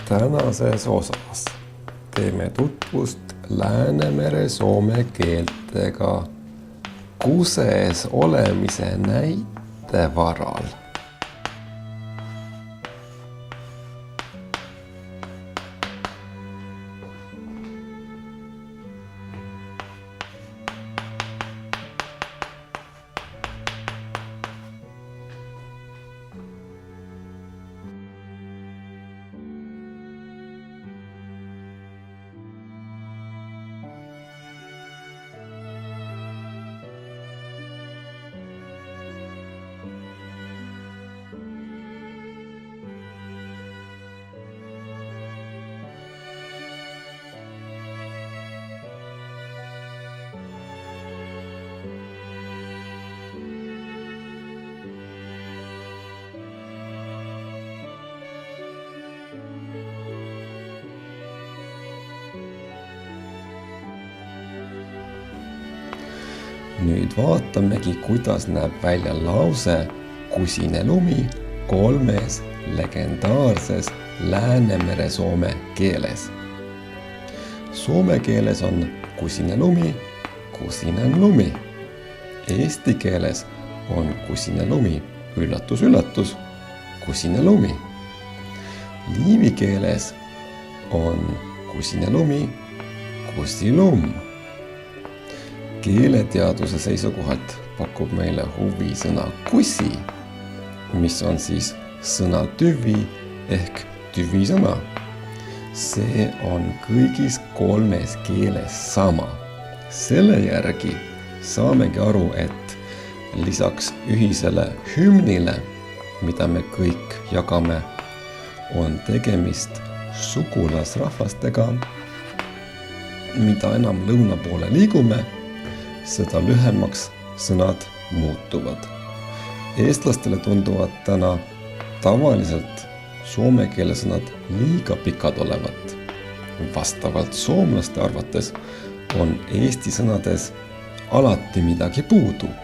Tänases osas teeme tutvust Läänemere soome keeltega kuses olemise näite varal. Nüüd vaatamegi, kuidas näeb välja lause kusine lumi kolmes legendaarses Läänemere soome keeles. Soome keeles on kusine lumi, kusinen lumi. Eesti keeles on kusine lumi, üllatus, üllatus, kusine lumi. Liivi keeles on kusine lumi, kusilum. Keeleteaduse seisukohalt pakub meile huvi sõna kusi, mis on siis sõna tüvi ehk tüvisõna. See on kõigis kolmes keeles sama. Selle järgi saamegi aru, et lisaks ühisele hümnile, mida me kõik jagame, on tegemist sugulasrahvastega, mida enam lõuna poole liigume, seda lühemaks sõnad muutuvad. Eestlastele tunduvad täna tavaliselt soome keele sõnad liiga pikad olevat. Vastavalt soomlaste arvates on eesti sõnades alati midagi puudu,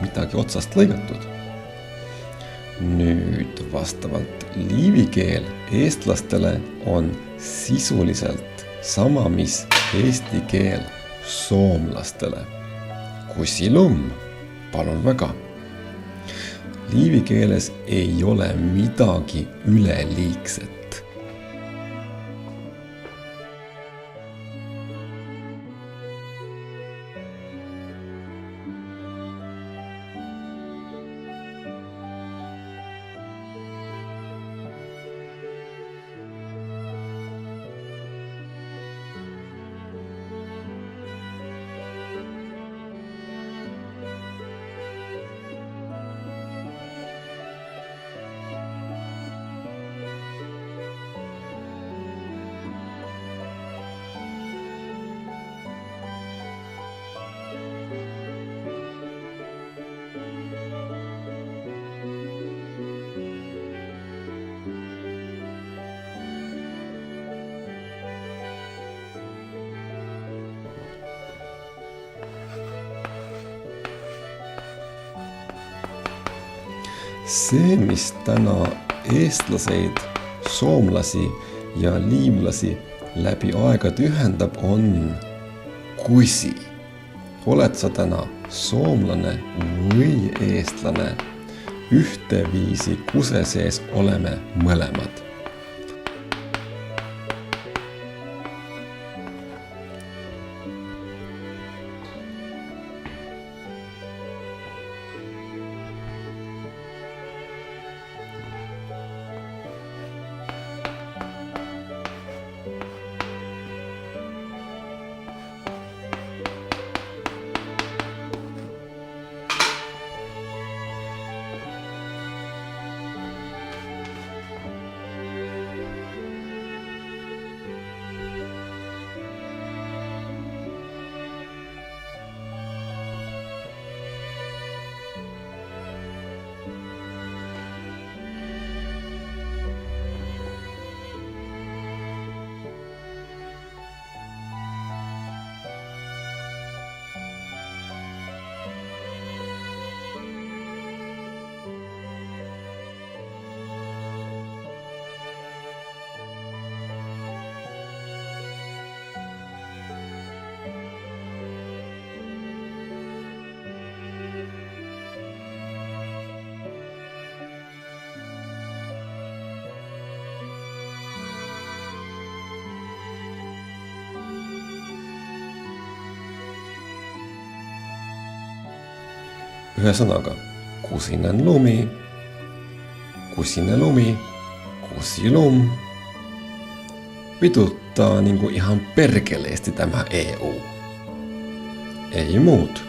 midagi otsast lõigatud. Nüüd vastavalt liivi keel eestlastele on sisuliselt sama, mis eesti keel soomlastele. Kusilum, palun väga. Liivi keeles ei ole midagi üleliigset. See, mis täna eestlaseid, soomlasi ja liivlasi läbi aegade ühendab, on kusi. Oled sa täna soomlane või eestlane? Ühteviisi kuse sees oleme mõlemad. Ühesõnaga, kusinen lumi, kusilum. Vituttaa niinku ihan perkeleesti tämä EU. Ei muut.